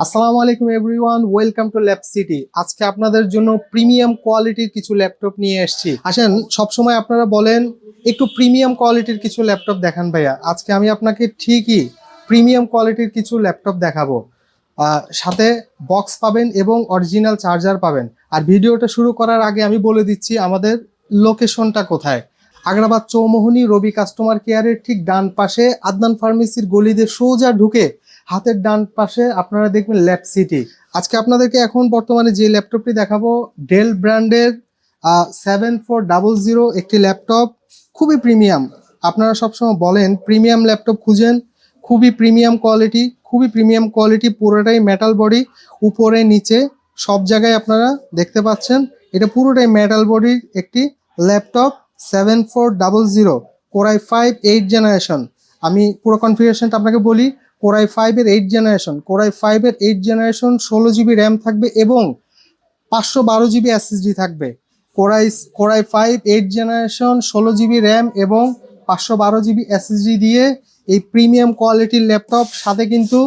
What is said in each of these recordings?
আসসালামু আলাইকুম everyone, welcome to lab CT. আজকে আপনাদের জন্য প্রিমিয়াম কোয়ালিটির কিছু ল্যাপটপ নিয়ে এসেছি। আসেন, সবসময় আপনারা বলেন একটু প্রিমিয়াম কোয়ালিটির কিছু ল্যাপটপ দেখান ভাইয়া। আজকে আমি আপনাকে ঠিকই প্রিমিয়াম কোয়ালিটির কিছু ল্যাপটপ দেখাবো। সাথে বক্স পাবেন এবং অরিজিনাল চার্জার পাবেন। আর ভিডিওটা শুরু করার আগে আমি বলে দিচ্ছি আমাদের লোকেশনটা কোথায়। আগ্রাবাদ চৌমোহনী রবি কাস্টমার কেয়ারের ঠিক ডান পাশে আদনান ফার্মেসির গলিতে সোজা ঢুকে হাতের ডান পাশে আপনারা দেখবেন ল্যাব সিটি। আজকে আপনাদেরকে এখন বর্তমানে যে ল্যাপটপটি দেখাবো ডেল ব্র্যান্ডের 7400 একটি ল্যাপটপ, খুবই প্রিমিয়াম। আপনারা সবসময় বলেন প্রিমিয়াম ল্যাপটপ খুঁজেন, খুবই প্রিমিয়াম কোয়ালিটি, পুরোটাই মেটাল বডি, উপরে নিচে সব জায়গায় আপনারা দেখতে পাচ্ছেন। এটা পুরোটাই মেটাল বডির একটি ল্যাপটপ 7400 কোরাই 5 8 জেনারেশন। আমি পুরো কনফিগারেশনটা আপনাকে বলি। কোরাই 5 এর 8 জেনারেশন 16GB র্যাম থাকবে এবং 512GB এসএসডি থাকবে। কোরাই 5 8 জেনারেশন 16GB র্যাম এবং 512GB এসএসডি দিয়ে এই প্রিমিয়াম কোয়ালিটির ল্যাপটপ, সাথে কিন্তু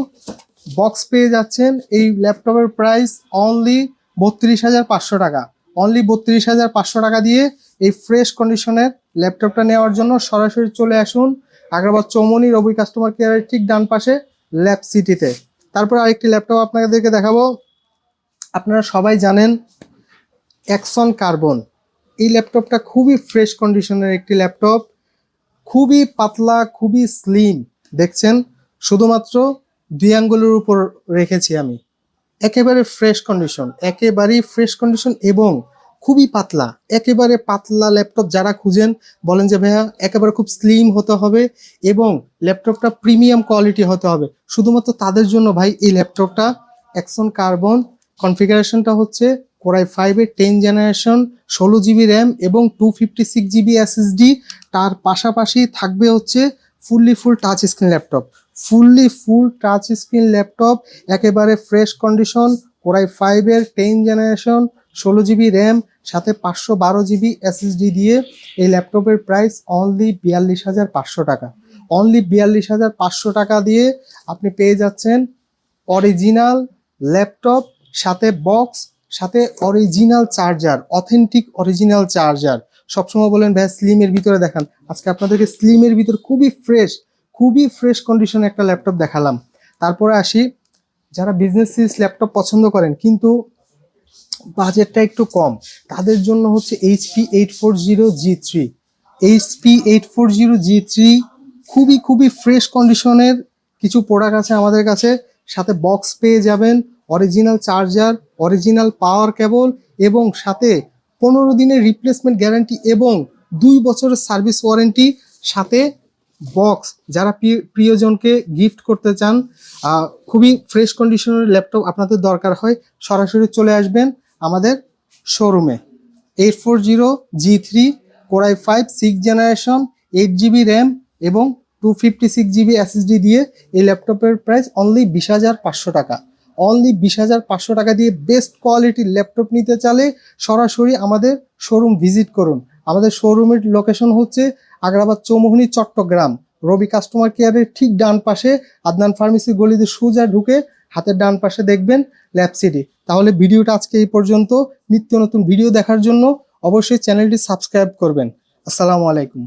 বক্স পেয়ে যাচ্ছেন। এই ল্যাপটপের প্রাইস অনলি 32,500 টাকা। অনলি 32,500 টাকা দিয়ে এই ফ্রেশ কন্ডিশনের ল্যাপটপটা নেওয়ার জন্য সরাসরি চলে আসুন আগ্রাবাদ চৌমোহনী রবি কাস্টমার কেয়ারের ঠিক ডান পাশে ল্যাব সিটিতে। তারপর আরেকটি ল্যাপটপ আপনাদেরকে দেখাবো। আপনারা সবাই জানেন অ্যাক্সন কার্বন। এই ল্যাপটপটা খুবই ফ্রেশ কন্ডিশনের একটি ল্যাপটপ, খুবই পাতলা, খুবই স্লিম। দেখছেন, শুধুমাত্র 2 আঙ্গুলের উপর রেখেছি আমি। একেবারেই ফ্রেশ কন্ডিশন এবং খুবই পাতলা, একেবারে পাতলা ল্যাপটপ যারা খুঁজেন, বলেন যে ভাইয়া একেবারে খুব স্লিম হতে হবে এবং ল্যাপটপটা প্রিমিয়াম কোয়ালিটি হতে হবে, শুধুমাত্র তাদের জন্য ভাই এই ল্যাপটপটা অ্যাক্সন কার্বন। কনফিগারেশনটা হচ্ছে কোরাই 5 এর 10 জেনারেশন 16GB র্যাম এবং 256GB এসএসডি। তার পাশাপাশি থাকবে হচ্ছে ফুল টাচ স্ক্রিন ল্যাপটপ, একেবারে ফ্রেশ কন্ডিশন। কোরাই 5 এর 10 জেনারেশন 16GB র্যাম সাথে 512GB এসএসডি দিয়ে এই ল্যাপটপের প্রাইস অনলি 42,500 টাকা। অনলি 42,500 টাকা দিয়ে আপনি পেয়ে যাচ্ছেন অরিজিনাল ল্যাপটপ, সাথে বক্স, সাথে original charger, authentic original charger. সবসময় বলেন ভাই স্লিমের ভিতরে দেখান, আজকে আপনাদেরকে স্লিমের ভিতর খুবই ফ্রেশ কন্ডিশনে একটা ল্যাপটপ দেখালাম। তারপরে আসি, যারা বিজনেস সিরিজ ল্যাপটপ পছন্দ করেন কিন্তু বাজেটটা একটু কম, তাদের জন্য হচ্ছে HP 840G3। খুবই ফ্রেশ কন্ডিশনের কিছু প্রোডাক্ট আছে আমাদের কাছে। সাথে বক্স পেয়ে যাবেন, অরিজিনাল চার্জার, অরিজিনাল পাওয়ার কেবল এবং সাথে 15 দিনের রিপ্লেসমেন্ট গ্যারান্টি এবং 2 বছরের সার্ভিস ওয়ারেন্টি, সাথে বক্স। যারা প্রিয়জনকে গিফট করতে চান, খুবই ফ্রেশ কন্ডিশনের ল্যাপটপ আপনাদের দরকার হয়, সরাসরি চলে আসবেন আমাদের শোরুমে। 840G3 core i 5 6 generation 8GB RAM এবং 256GB এসএসডি দিয়ে এই ল্যাপটপের প্রাইস অনলি 20,500 টাকা। অনলি 20,500 টাকা দিয়ে বেস্ট কোয়ালিটির ল্যাপটপ নিতে চাইলে সরাসরি আমাদের শোরুম ভিজিট করুন। আমাদের শোরুমের লোকেশন হচ্ছে আগ্রাবাদ চৌমোহনী, চট্টগ্রাম, রবি কাস্টমার কেয়ারের ঠিক ডান পাশে আদনান ফার্মেসি গলিতে সোজা ঢুকে হাতের ডান পাশে দেখবেন ল্যাব সিটি। তাহলে ভিডিওটা আজকে এই পর্যন্ত। নিত্য নতুন ভিডিও দেখার জন্য অবশ্যই চ্যানেলটি সাবস্ক্রাইব করবেন। আসসালামু আলাইকুম।